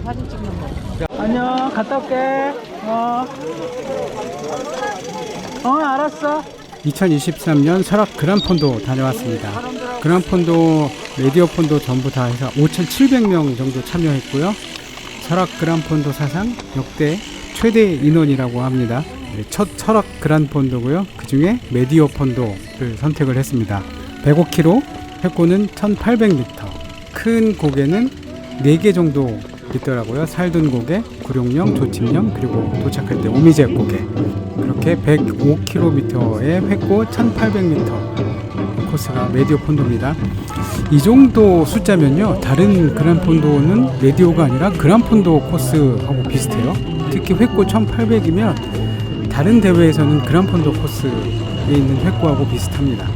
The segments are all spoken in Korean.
사진 찍는 거. 안녕, 갔다 올게. 알았어. 2023년 설악 그란폰도 다녀왔습니다. 그란폰도, 메디어 폰도 전부 다 해서 5,700명 정도 참여했고요. 설악 그란폰도 사상 역대 최대 인원이라고 합니다. 첫 설악 그란폰도고요. 그 중에 메디어 폰도를 선택을 했습니다. 105km, 회고는 1800m. 큰 고개는 4개 정도 있더라고요. 살둔 고개, 구룡령, 조침령, 그리고 도착할 때 오미제 고개. 그렇게 105km의 획고 1800m 코스가 메디오 폰도입니다. 이 정도 숫자면요, 다른 그란폰도는 메디오가 아니라 그란폰도 코스하고 비슷해요. 특히 획고 1800이면 다른 대회에서는 그란폰도 코스에 있는 획고하고 비슷합니다.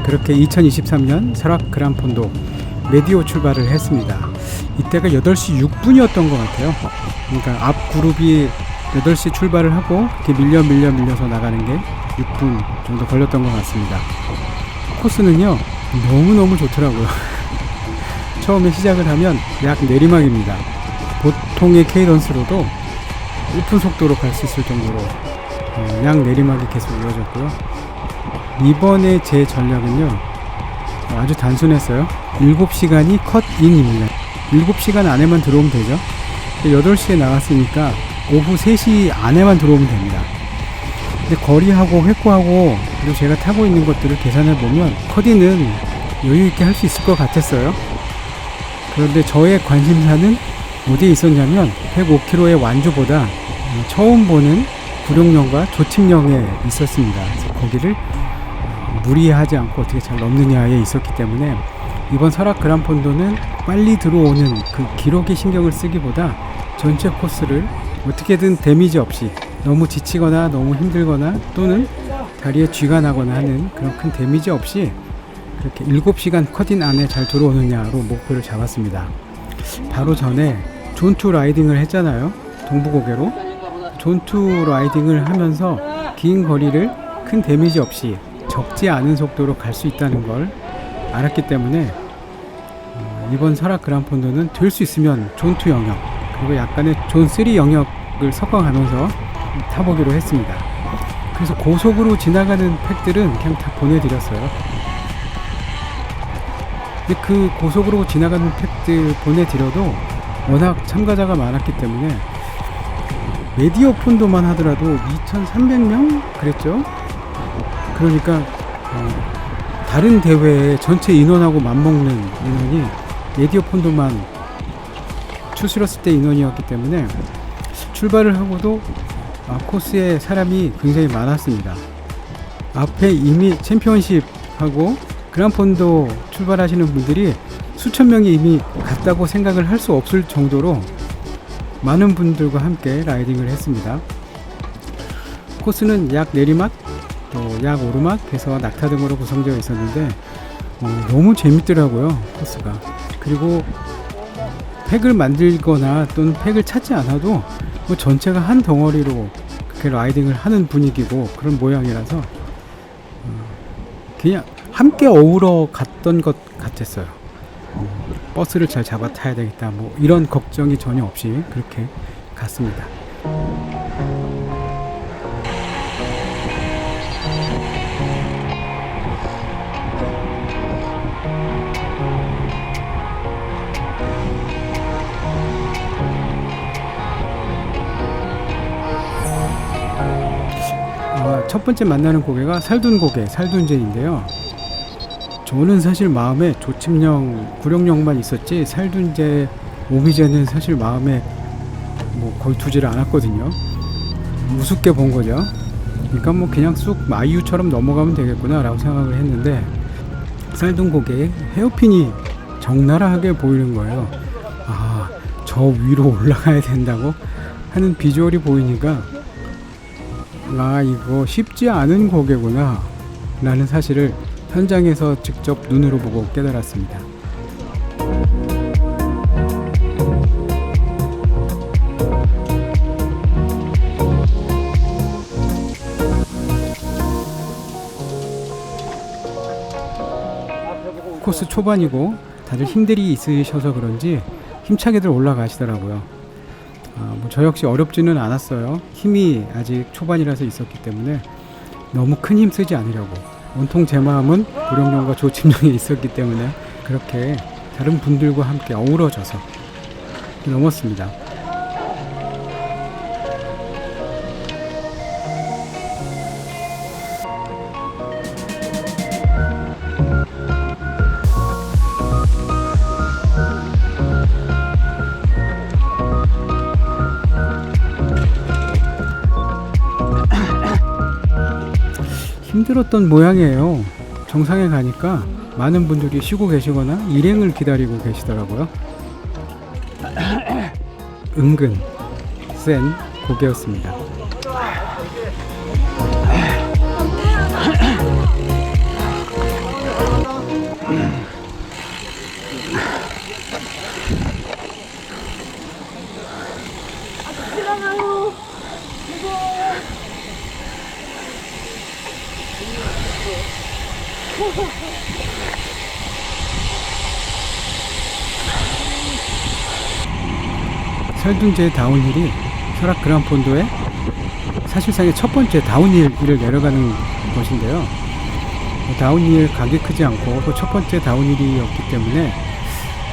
그렇게 2023년 설악 그란폰도 메디오 출발을 했습니다. 이때가 8시 6분이었던 것 같아요. 그러니까 앞 그룹이 8시 출발을 하고 이렇게 밀려서 나가는 게 6분 정도 걸렸던 것 같습니다. 코스는요, 너무너무 좋더라고요. 처음에 시작을 하면 약 내리막입니다. 보통의 케이던스로도 높은 속도로 갈 수 있을 정도로 약 내리막이 계속 이어졌고요. 이번에 제 전략은요, 아주 단순했어요. 7시간이 컷인입니다. 7시간 안에만 들어오면 되죠. 8시에 나갔으니까 오후 3시 안에만 들어오면 됩니다. 근데 거리하고 획고하고 그리고 제가 타고 있는 것들을 계산해 보면 컷인은 여유 있게 할 수 있을 것 같았어요. 그런데 저의 관심사는 어디에 있었냐면 105km의 완주보다 처음 보는 구룡령과 조침령에 있었습니다. 그래서 거기를 무리하지 않고 어떻게 잘 넘느냐에 있었기 때문에 이번 설악 그란폰도는 빨리 들어오는 그 기록에 신경을 쓰기보다 전체 코스를 어떻게든 데미지 없이 너무 지치거나 너무 힘들거나 또는 다리에 쥐가 나거나 하는 그런 큰 데미지 없이 그렇게 7시간 컷인 안에 잘 들어오느냐로 목표를 잡았습니다. 바로 전에 존2 라이딩을 했잖아요. 동부고개로. 존2 라이딩을 하면서 긴 거리를 큰 데미지 없이 적지 않은 속도로 갈 수 있다는 걸 알았기 때문에 이번 설악 그란폰도는 될 수 있으면 존2 영역 그리고 약간의 존3 영역을 섞어가면서 타보기로 했습니다. 그래서 고속으로 지나가는 팩들은 그냥 다 보내드렸어요. 근데 그 고속으로 지나가는 팩들 보내드려도 워낙 참가자가 많았기 때문에 메디어 폰도만 하더라도 2,300명 그랬죠. 그러니까 다른 대회의 전체 인원하고 맞먹는 인원이 메디어 폰도만 추스렸을 때 인원이었기 때문에 출발을 하고도 코스에 사람이 굉장히 많았습니다. 앞에 이미 챔피언십하고 그란폰도 출발하시는 분들이 수천 명이 이미 갔다고 생각을 할 수 없을 정도로 많은 분들과 함께 라이딩을 했습니다. 코스는 약 내리막 또 약 오르막 해서 낙타 등으로 구성되어 있었는데 너무 재밌더라고요, 코스가. 그리고 팩을 만들거나 또는 팩을 찾지 않아도 뭐 전체가 한 덩어리로 그렇게 라이딩을 하는 분위기고 그런 모양이라서 그냥 함께 어우러 갔던 것 같았어요. 버스를 잘 잡아 타야 되겠다 뭐 이런 걱정이 전혀 없이 그렇게 갔습니다. 첫 번째 만나는 고개가 살둔 고개, 살둔제인데요. 저는 사실 마음에 조침령, 구룡령만 있었지 살둔제, 오미제는 사실 마음에 뭐 거의 두지를 않았거든요. 우습게 본 거죠. 그러니까 뭐 그냥 쑥 마이유처럼 넘어가면 되겠구나 라고 생각을 했는데 살둔 고개에 헤어핀이 적나라하게 보이는 거예요. 아, 저 위로 올라가야 된다고 하는 비주얼이 보이니까 아, 이거 쉽지 않은 고개구나 라는 사실을 현장에서 직접 눈으로 보고 깨달았습니다. 코스 초반이고 다들 힘들이 있으셔서 그런지 힘차게들 올라가시더라고요. 저 역시 어렵지는 않았어요. 힘이 아직 초반이라서 있었기 때문에 너무 큰 힘 쓰지 않으려고, 온통 제 마음은 구룡령과 조침령에 있었기 때문에 그렇게 다른 분들과 함께 어우러져서 넘었습니다. 힘들었던 모양이에요. 정상에 가니까 많은 분들이 쉬고 계시거나 일행을 기다리고 계시더라고요. 은근 센 고개였습니다. 설등제의 다운힐이 설악 그란폰도의 사실상의 첫 번째 다운힐을 내려가는 곳인데요. 다운힐 각이 크지 않고 또 첫 번째 다운힐이었기 때문에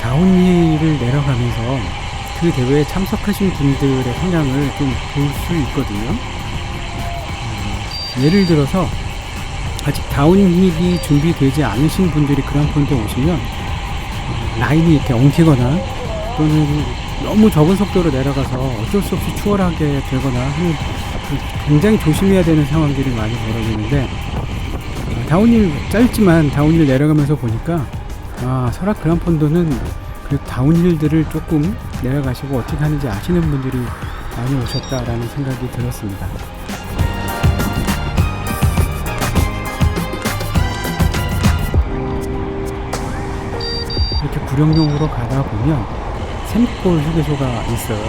다운힐을 내려가면서 그 대회에 참석하신 분들의 성향을 좀 볼 수 있거든요. 예를 들어서 아직 다운힐이 준비되지 않으신 분들이 그란폰도에 오시면 라인이 이렇게 엉키거나 또는 너무 적은 속도로 내려가서 어쩔 수 없이 추월하게 되거나 하는 굉장히 조심해야 되는 상황들이 많이 벌어지는데, 다운힐 짧지만 다운힐 내려가면서 보니까 설악 그란폰도는 그 다운힐들을 조금 내려가시고 어떻게 하는지 아시는 분들이 많이 오셨다라는 생각이 들었습니다. 이렇게 구룡령으로 가다 보면 샘골 휴게소가 있어요.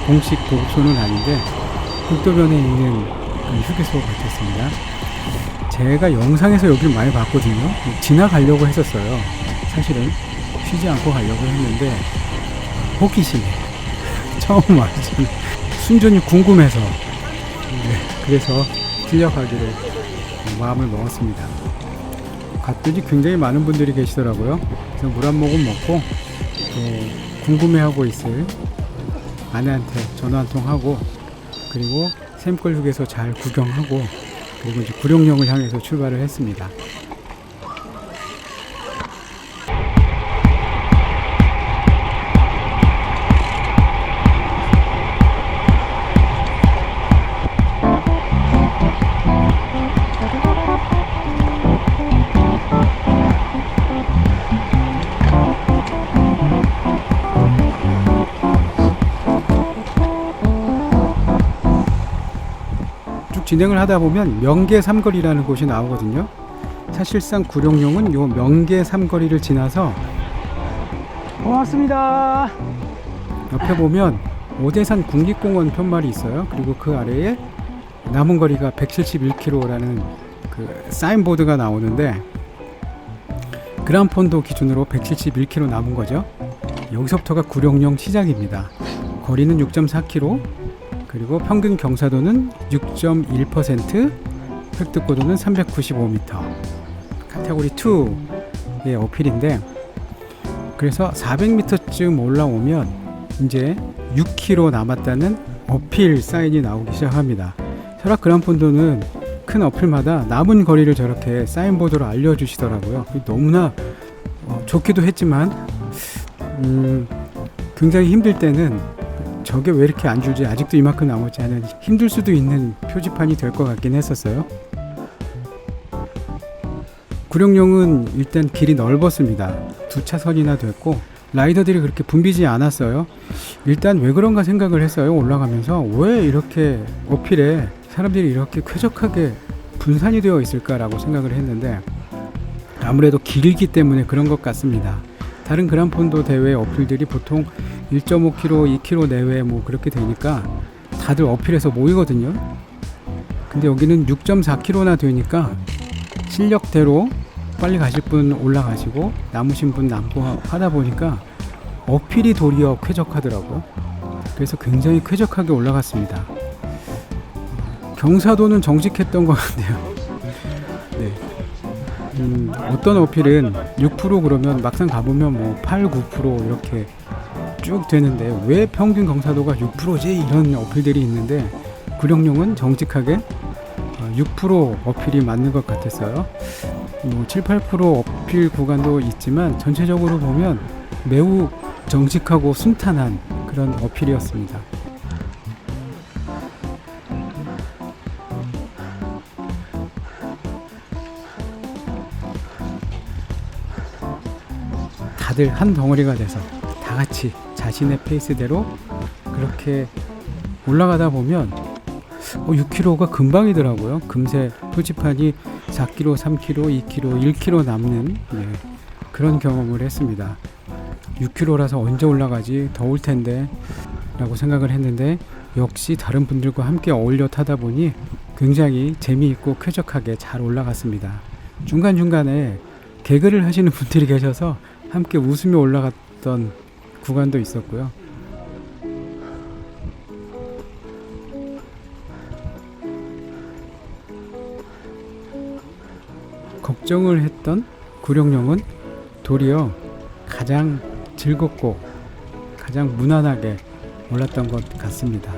공식 보급소는 아닌데 국도변에 있는 휴게소 같았습니다. 제가 영상에서 여기를 많이 봤거든요. 지나가려고 했었어요. 사실은 쉬지 않고 가려고 했는데 호기심에 처음 와서 순전히 궁금해서 그래서 들려가기로 마음을 먹었습니다. 갔더니 굉장히 많은 분들이 계시더라고요. 그래서 물 한 모금 먹고 또 궁금해하고 있을 아내한테 전화 한 통 하고, 그리고 샘골 휴게소 잘 구경하고, 그리고 이제 구룡령을 향해서 출발을 했습니다. 진행을 하다 보면 명계 삼거리라는 곳이 나오거든요. 사실상 구룡령은 요 명계 삼거리를 지나서, 고맙습니다. 옆에 보면 오대산 국립공원 편말이 있어요. 그리고 그 아래에 남은 거리가 171km라는 그 사인보드가 나오는데, 그란폰도 기준으로 171km 남은 거죠. 여기서부터가 구룡령 시작입니다. 거리는 6.4km, 그리고 평균 경사도는 6.1%, 획득고도는 395m, 카테고리 2의 어필인데, 그래서 400m쯤 올라오면 이제 6km 남았다는 어필 사인이 나오기 시작합니다. 설악 그란폰도는 큰 어필마다 남은 거리를 저렇게 사인보드로 알려주시더라고요. 너무나 좋기도 했지만 굉장히 힘들 때는 저게 왜 이렇게 안 줄지, 아직도 이만큼 남았지 하는 힘들 수도 있는 표지판이 될 것 같긴 했었어요. 구룡령은 일단 길이 넓었습니다. 2차선이나 됐고 라이더들이 그렇게 붐비지 않았어요. 일단 왜 그런가 생각을 했어요. 올라가면서 왜 이렇게 어필에 사람들이 이렇게 쾌적하게 분산이 되어 있을까라고 생각을 했는데, 아무래도 길기 때문에 그런 것 같습니다. 다른 그란폰도 대회 어필들이 보통 1.5km, 2km 내외 뭐 그렇게 되니까 다들 어필해서 모이거든요. 근데 여기는 6.4km나 되니까 실력대로 빨리 가실 분 올라가시고 남으신 분 남고 하다 보니까 어필이 도리어 쾌적하더라고요. 그래서 굉장히 쾌적하게 올라갔습니다. 경사도는 정직했던 것 같네요. 네. 어떤 어필은 6% 그러면 막상 가보면 뭐 8, 9% 이렇게 쭉 되는데 왜 평균 경사도가 6%지? 이런 어필들이 있는데 구룡령은 정직하게 6% 어필이 맞는 것 같았어요. 뭐 7, 8% 어필 구간도 있지만 전체적으로 보면 매우 정직하고 순탄한 그런 어필이었습니다. 다들 한 덩어리가 돼서 다 같이 자신의 페이스대로 그렇게 올라가다 보면 6km가 금방이더라고요. 금세 표지판이 4km, 3km, 2km, 1km 남는 그런 경험을 했습니다. 6km라서 언제 올라가지? 더울 텐데 라고 생각을 했는데 역시 다른 분들과 함께 어울려 타다 보니 굉장히 재미있고 쾌적하게 잘 올라갔습니다. 중간중간에 개그를 하시는 분들이 계셔서 함께 웃으며 올라갔던 구간도 있었고요. 걱정을 했던 구룡령은 도리어 가장 즐겁고 가장 무난하게 올랐던 것 같습니다.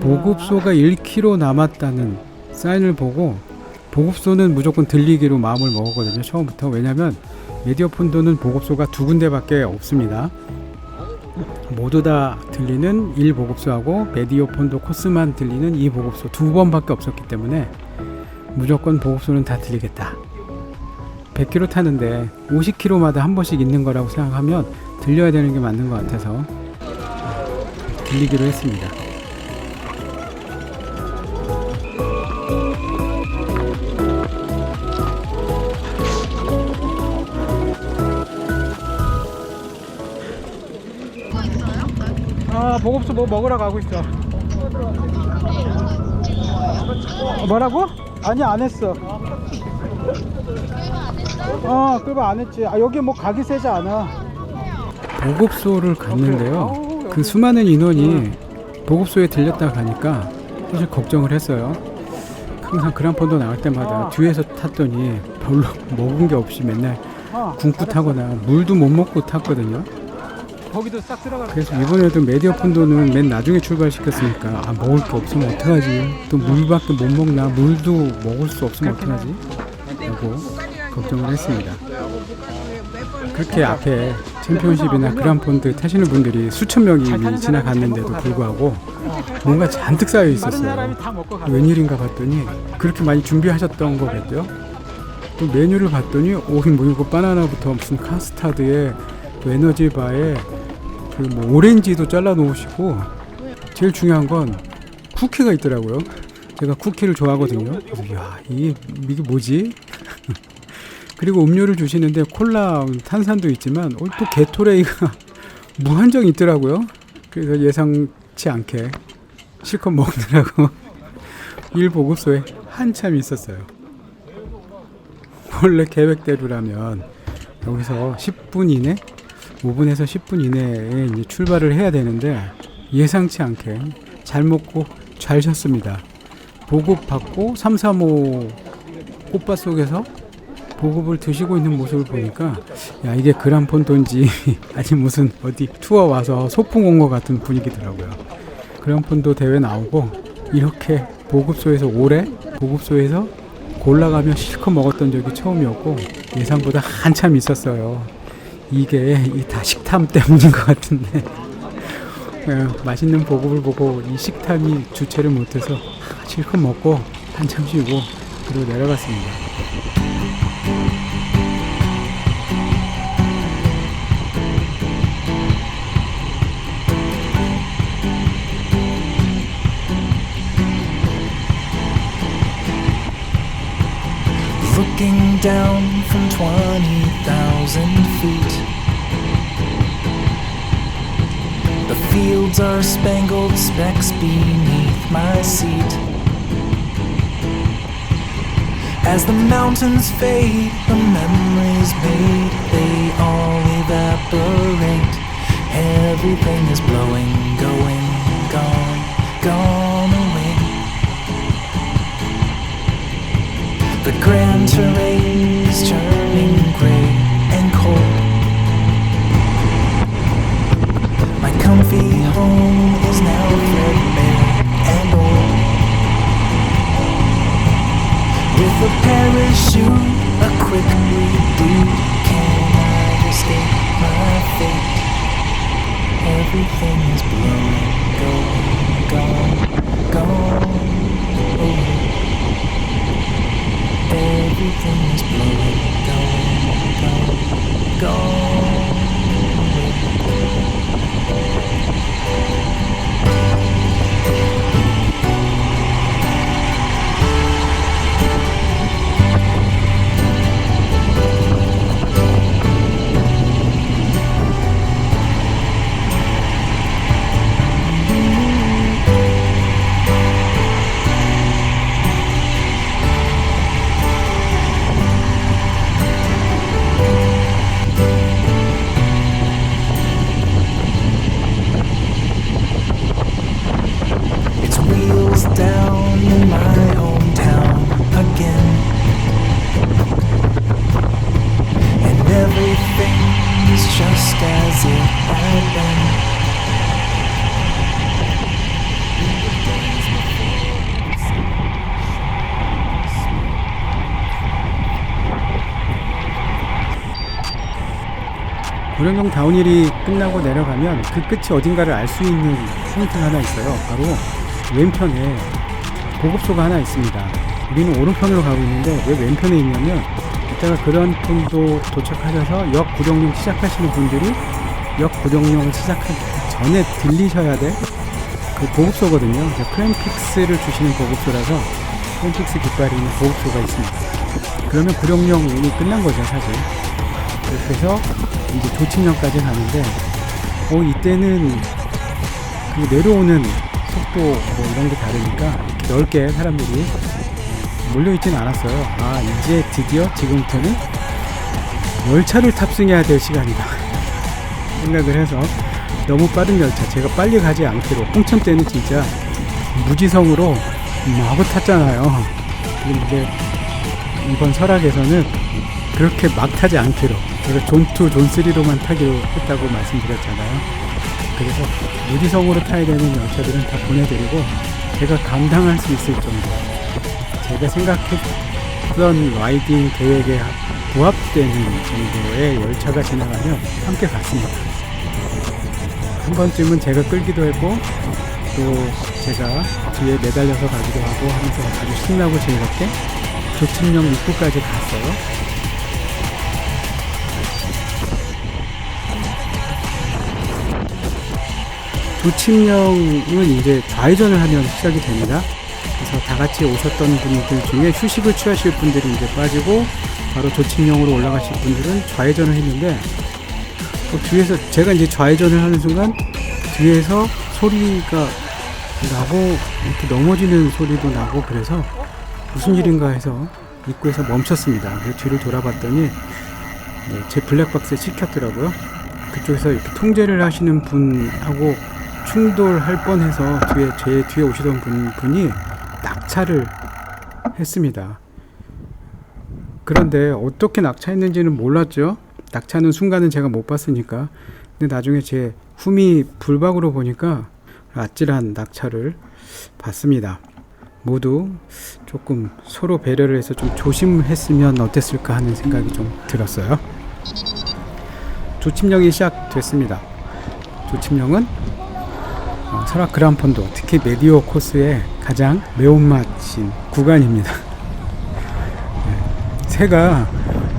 보급소가 1km 남았다는 사인을 보고 보급소는 무조건 들리기로 마음을 먹었거든요. 처음부터. 왜냐면 메디어폰도는 보급소가 2군데밖에 없습니다. 모두 다 들리는 1보급소하고 메디어폰도 코스만 들리는 2보급소 2번밖에 없었기 때문에 무조건 보급소는 다 들리겠다. 100km 타는데 50km마다 한 번씩 있는 거라고 생각하면 들려야 되는 게 맞는 것 같아서 들리기로 했습니다. 보급소 뭐 먹으러 가고 있어. 뭐라고? 아니 안 했어. 그거 안 했지. 여기 뭐 가기 세지 않아. 보급소를 갔는데요. 그 수많은 인원이 보급소에 들렸다 가니까 사실 걱정을 했어요. 항상 그란폰도 나갈 때마다 뒤에서 탔더니 별로 먹은 게 없이 맨날 굶고 타거나 물도 못 먹고 탔거든요. 거기도 싹 들어가. 그래서 이번에도 메디어폰도는 맨 나중에 출발시켰으니까 먹을 게 없으면 어떡하지? 또 물밖에 못 먹나? 물도 먹을 수 없으면 어떡하지? 라고 걱정을 했습니다. 그렇게 앞에 챔피언십이나 그란폰드 타시는 분들이 수천 명이 이미 지나갔는데도 불구하고 뭔가 잔뜩 쌓여 있었어요. 웬일인가 봤더니 그렇게 많이 준비하셨던 거겠죠? 또 메뉴를 봤더니 이거 바나나부터 무슨 카스타드에 또 에너지바에 뭐 오렌지도 잘라 놓으시고 제일 중요한 건 쿠키가 있더라고요. 제가 쿠키를 좋아하거든요. 그래서 이게 뭐지? 그리고 음료를 주시는데 콜라, 탄산도 있지만 또 게토레이가 무한정 있더라고요. 그래서 예상치 않게 실컷 먹느라고 1보급소에 한참 있었어요. 원래 계획대로라면 여기서 10분 이내? 5분에서 10분 이내에 이제 출발을 해야 되는데 예상치 않게 잘 먹고 잘 쉬었습니다. 보급 받고 335 꽃밭 속에서 보급을 드시고 있는 모습을 보니까 이게 그란폰도인지 아니 무슨 어디 투어 와서 소풍 온 것 같은 분위기더라고요. 그란폰도 대회 나오고 이렇게 보급소에서 보급소에서 골라가며 실컷 먹었던 적이 처음이었고 예상보다 한참 있었어요. 이게 다 식탐 때문인 것 같은데 맛있는 보급을 보고 이 식탐이 주체를 못해서 실컷 먹고 한참 쉬고 그리고 내려갔습니다. Looking down from 20,000 feet, the fields are spangled specks beneath my seat. As the mountains fade, the memories made, they all evaporate, Everything is blowing, going, gone, gone away. The grand terrain is turning gray and cold. My comfy home is now threadbare and old. With a parachute, a quick reboot, can I escape my fate? Everything is blowing, going, gone, gone away. Everything is blowing, going, gone, gone away. Down in my hometown again, and everything is just as it had been. 구령령 다운힐이 끝나고 내려가면 그 끝이 어딘가를 알 수 있는 포인트가 하나 있어요. 바로 왼편에 보급소가 하나 있습니다. 우리는 오른편으로 가고 있는데 왜 왼편에 있냐면 이따가 그란폰도 도착하셔서 역 구령령 시작하시는 분들이 역 구령령을 시작하기 전에 들리셔야 돼 그 보급소거든요. 크랜픽스를 주시는 보급소라서 크랜픽스 깃발이 있는 보급소가 있습니다. 그러면 구령령이 끝난 거죠, 사실. 그래서 이제 조침령까지 가는데 이때는 그 내려오는 속도 뭐 이런 게 다르니까 이렇게 넓게 사람들이 몰려있지는 않았어요. 아, 이제 드디어 지금부터는 열차를 탑승해야 될 시간이다 생각을 해서 너무 빠른 열차, 제가 빨리 가지 않기로, 홍천 때는 진짜 무지성으로 마구 탔잖아요. 근데 이번 설악에서는 그렇게 막 타지 않기로, 제가 존2, 존3로만 타기로 했다고 말씀드렸잖아요. 그래서 무지성으로 타야 되는 열차들은 다 보내드리고 제가 감당할 수 있을 정도, 제가 생각했던 라이딩 계획에 부합되는 정도의 열차가 지나가면 함께 갔습니다. 한 번쯤은 제가 끌기도 했고 또 제가 뒤에 매달려서 가기도 하고 하면서 아주 신나고 즐겁게 조침령 입구까지 갔어요. 조침령은 이제 좌회전을 하면 시작이 됩니다. 그래서 다 같이 오셨던 분들 중에 휴식을 취하실 분들이 이제 빠지고 바로 조침령으로 올라가실 분들은 좌회전을 했는데, 뒤에서 제가 이제 좌회전을 하는 순간 뒤에서 소리가 나고 이렇게 넘어지는 소리도 나고, 그래서 무슨 일인가 해서 입구에서 멈췄습니다. 그래서 뒤를 돌아봤더니 제 블랙박스에 찍혔더라고요. 그쪽에서 이렇게 통제를 하시는 분하고 충돌할 뻔해서 제 뒤에 오시던 분이 낙차를 했습니다. 그런데 어떻게 낙차했는지는 몰랐죠. 낙차는 순간은 제가 못 봤으니까. 근데 나중에 제 후미 불박으로 보니까 아찔한 낙차를 봤습니다. 모두 조금 서로 배려를 해서 좀 조심했으면 어땠을까 하는 생각이 좀 들었어요. 조침령이 시작됐습니다. 조침령은 설악 그란폰도, 특히 메디오 코스의 가장 매운맛인 구간입니다. 새가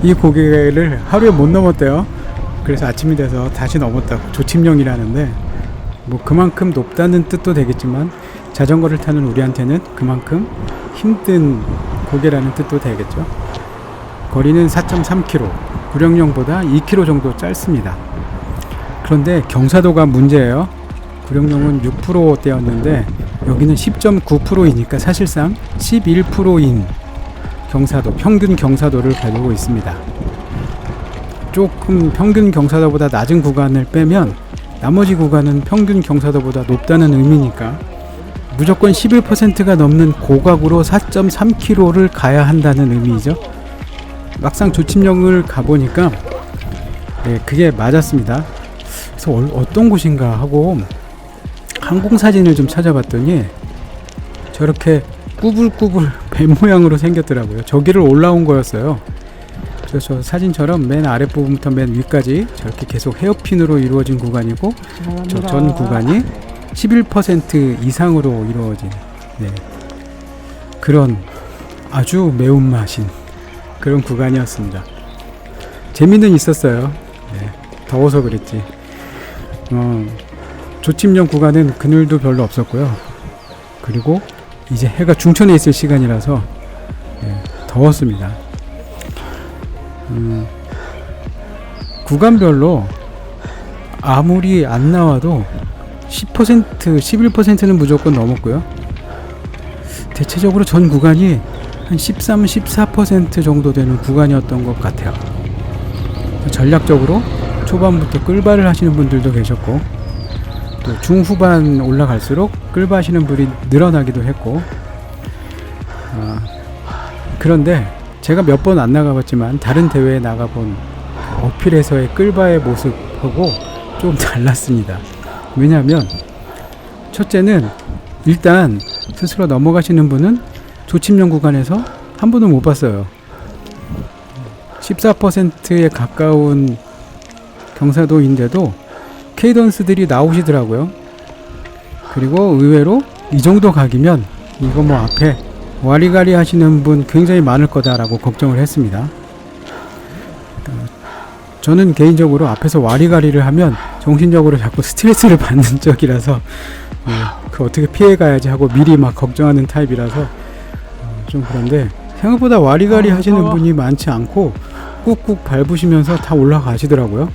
이 고개를 하루에 못 넘었대요. 그래서 아침이 돼서 다시 넘었다고 조침령이라는데, 뭐 그만큼 높다는 뜻도 되겠지만 자전거를 타는 우리한테는 그만큼 힘든 고개라는 뜻도 되겠죠. 거리는 4.3km, 구령령보다 2km 정도 짧습니다. 그런데 경사도가 문제예요. 구령령은 6%대였는데 여기는 10.9%이니까 사실상 11%인 경사도, 평균 경사도를 가지고 있습니다. 조금 평균 경사도보다 낮은 구간을 빼면 나머지 구간은 평균 경사도보다 높다는 의미니까 무조건 11%가 넘는 고각으로 4.3km를 가야 한다는 의미죠. 막상 조침역을 가보니까 네, 그게 맞았습니다. 그래서 어떤 곳인가 하고 항공사진을 좀 찾아봤더니 저렇게 꾸불꾸불 배 모양으로 생겼더라고요. 저기를 올라온 거였어요. 그래서 저 사진처럼 맨 아랫부분부터 맨 위까지 저렇게 계속 헤어핀으로 이루어진 구간이고 저 전 구간이 11% 이상으로 이루어진 그런 아주 매운맛인 그런 구간이었습니다. 재미는 있었어요. 더워서 그랬지. 조침역 구간은 그늘도 별로 없었고요. 그리고 이제 해가 중천에 있을 시간이라서 더웠습니다. 구간별로 아무리 안 나와도 10%, 11%는 무조건 넘었고요. 대체적으로 전 구간이 한 13, 14% 정도 되는 구간이었던 것 같아요. 전략적으로 초반부터 끌바를 하시는 분들도 계셨고 또 중후반 올라갈수록 끌바 하시는 분이 늘어나기도 했고 그런데 제가 몇 번 안 나가봤지만 다른 대회에 나가본 어필에서의 끌바의 모습하고 좀 달랐습니다. 왜냐하면 첫째는 일단 스스로 넘어가시는 분은 조침역 구간에서 한 분도 못 봤어요. 14%에 가까운 경사도인데도 케이던스들이 나오시더라고요. 그리고 의외로 이 정도 각이면 이거 뭐 앞에 와리가리 하시는 분 굉장히 많을 거다라고 걱정을 했습니다. 저는 개인적으로 앞에서 와리가리를 하면 정신적으로 자꾸 스트레스를 받는 쪽이라서 그 어떻게 피해가야지 하고 미리 막 걱정하는 타입이라서 좀 그런데 생각보다 와리가리 하시는 분이 많지 않고 꾹꾹 밟으시면서 다 올라가시더라고요.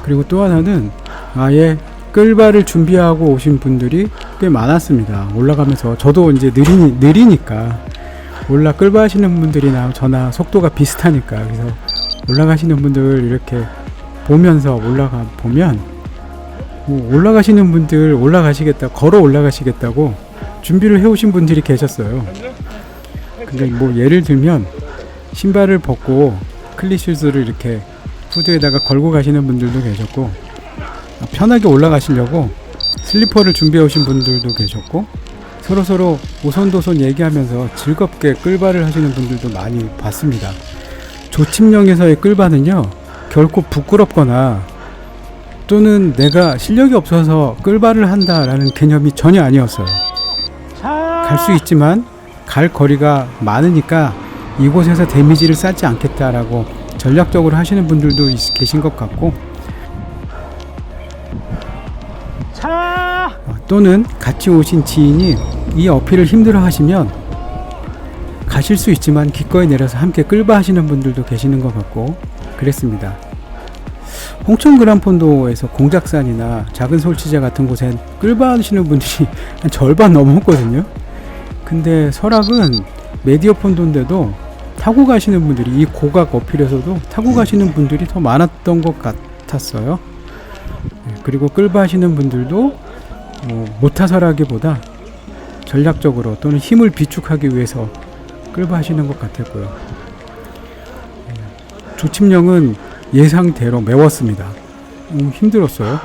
그리고 또 하나는 아예 끌바를 준비하고 오신 분들이 꽤 많았습니다. 올라가면서 저도 이제 느리니까 끌바 하시는 분들이나 저나 속도가 비슷하니까 그래서 올라가시는 분들 이렇게 보면서 올라가 보면 올라가시는 분들 걸어 올라가시겠다고 준비를 해오신 분들이 계셨어요. 근데 뭐 예를 들면 신발을 벗고 클리슈즈를 이렇게 후드에다가 걸고 가시는 분들도 계셨고 편하게 올라가시려고 슬리퍼를 준비해 오신 분들도 계셨고 서로서로 오손도손 얘기하면서 즐겁게 끌바를 하시는 분들도 많이 봤습니다. 조침역에서의 끌바는요 결코 부끄럽거나 또는 내가 실력이 없어서 끌바를 한다라는 개념이 전혀 아니었어요. 갈 수 있지만 갈 거리가 많으니까 이곳에서 데미지를 쌓지 않겠다라고 전략적으로 하시는 분들도 계신 것 같고 또는 같이 오신 지인이 이 어필을 힘들어 하시면 가실 수 있지만 기꺼이 내려서 함께 끌바 하시는 분들도 계시는 것 같고 그랬습니다. 홍천 그란폰도에서 공작산이나 작은 솔치제 같은 곳엔 끌바 하시는 분들이 한 절반 넘었거든요. 근데 설악은 메디어 폰도인데도 타고 가시는 분들이 이 고각 어필에서도 타고 가시는 분들이 더 많았던 것 같았어요. 그리고 끌바 하시는 분들도 못타설하기보다 전략적으로 또는 힘을 비축하기 위해서 끌바 하시는 것 같았고요. 조침역은 예상대로 매웠습니다. 힘들었어요.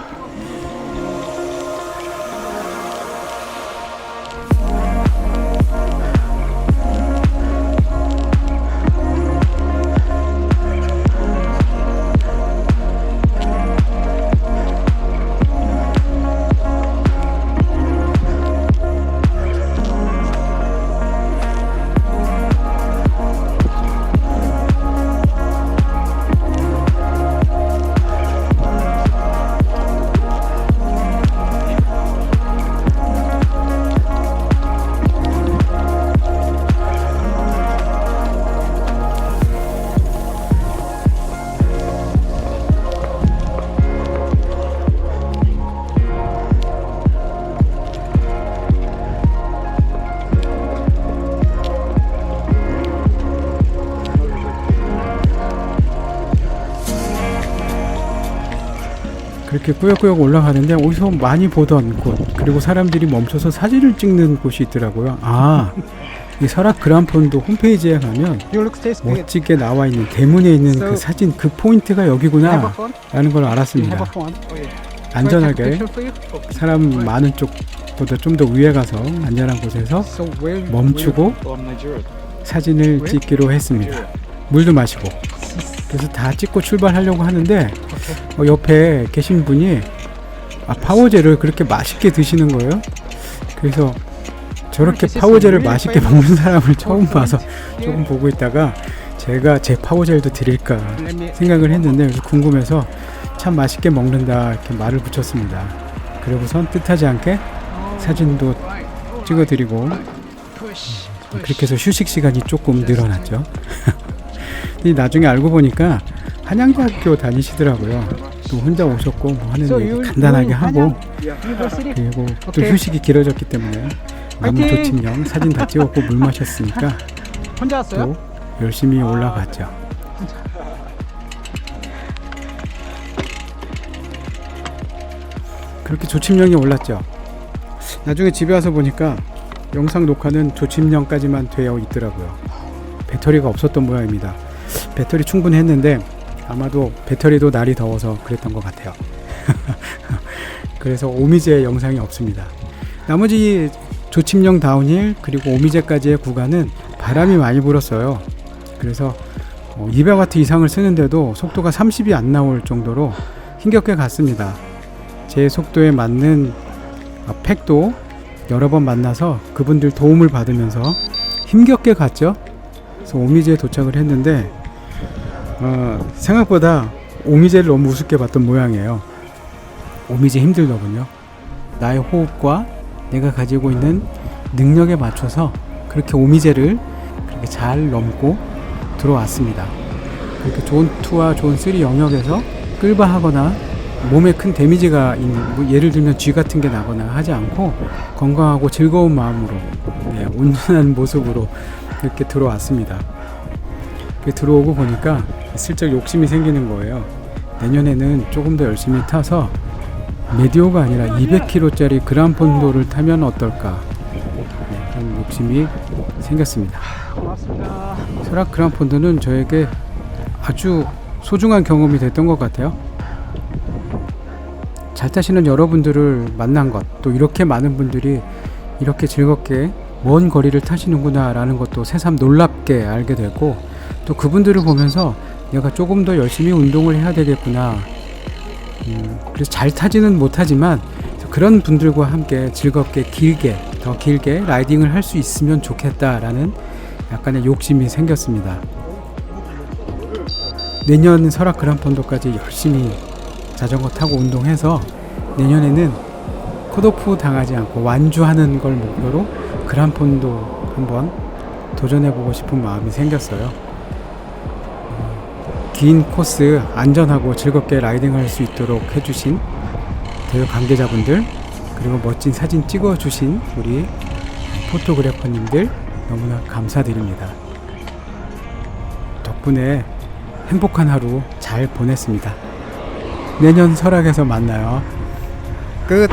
그렇게 꾸역꾸역 올라가는데 어디서 많이 보던 곳, 그리고 사람들이 멈춰서 사진을 찍는 곳이 있더라고요. 아, 이 설악 그란폰도 홈페이지에 가면 멋지게 나와 있는 대문에 있는 그 사진, 그 포인트가 여기구나 라는 걸 알았습니다. 안전하게 사람 많은 쪽보다 좀 더 위에 가서 안전한 곳에서 멈추고 사진을 찍기로 했습니다. 물도 마시고. 그래서 다 찍고 출발하려고 하는데 옆에 계신 분이 파워제를 그렇게 맛있게 드시는 거예요. 그래서 저렇게 파워젤을 맛있게 먹는 사람을 처음 봐서 조금 보고 있다가 제가 제 파워젤도 드릴까 생각을 했는데, 그래서 궁금해서 참 맛있게 먹는다 이렇게 말을 붙였습니다. 그리고선 뜻하지 않게 사진도 찍어드리고 그렇게 해서 휴식 시간이 조금 늘어났죠. 나중에 알고 보니까 한양대학교 다니시더라고요. 또 혼자 오셨고 뭐 하는 얘기 간단하게 하고, 그리고 또 휴식이 길어졌기 때문에 나무 조침령 사진 다 찍었고 물 마셨으니까 혼자 왔어요? 또 열심히 올라갔죠. 그렇게 조침령이 올랐죠. 나중에 집에 와서 보니까 영상 녹화는 조침령까지만 되어 있더라고요. 배터리가 없었던 모양입니다. 배터리 충분했는데 아마도 배터리도 날이 더워서 그랬던 것 같아요. 그래서 오미제 영상이 없습니다. 나머지 조침령 다운힐 그리고 오미제까지의 구간은 바람이 많이 불었어요. 그래서 200W 이상을 쓰는데도 속도가 30이 안 나올 정도로 힘겹게 갔습니다. 제 속도에 맞는 팩도 여러 번 만나서 그분들 도움을 받으면서 힘겹게 갔죠. 그래서 오미제에 도착을 했는데 생각보다 오미제를 너무 우습게 봤던 모양이에요. 오미제 힘들더군요. 나의 호흡과 내가 가지고 있는 능력에 맞춰서 그렇게 오미제를 그렇게 잘 넘고 들어왔습니다. 그렇게 존 2와 존 3 영역에서 끌바하거나 몸에 큰 데미지가 있는, 뭐 예를 들면 쥐 같은 게 나거나 하지 않고 건강하고 즐거운 마음으로 온전한 모습으로 이렇게 들어왔습니다. 들어오고 보니까 슬쩍 욕심이 생기는 거예요. 내년에는 조금 더 열심히 타서 메디오가 아니라 200km짜리 그란폰도를 타면 어떨까, 그런 욕심이 생겼습니다. 고맙습니다. 설악 그란폰도는 저에게 아주 소중한 경험이 됐던 것 같아요. 잘 타시는 여러분들을 만난 것, 또 이렇게 많은 분들이 이렇게 즐겁게 먼 거리를 타시는구나 라는 것도 새삼 놀랍게 알게 되고, 또 그분들을 보면서 내가 조금 더 열심히 운동을 해야 되겠구나, 그래서 잘 타지는 못하지만 그런 분들과 함께 즐겁게 더 길게 라이딩을 할 수 있으면 좋겠다라는 약간의 욕심이 생겼습니다. 내년 설악 그란폰도까지 열심히 자전거 타고 운동해서 내년에는 컷오프 당하지 않고 완주하는 걸 목표로 그란폰도 한번 도전해보고 싶은 마음이 생겼어요. 긴 코스 안전하고 즐겁게 라이딩할 수 있도록 해주신 대회 관계자분들, 그리고 멋진 사진 찍어주신 우리 포토그래퍼님들 너무나 감사드립니다. 덕분에 행복한 하루 잘 보냈습니다. 내년 설악에서 만나요. 끝.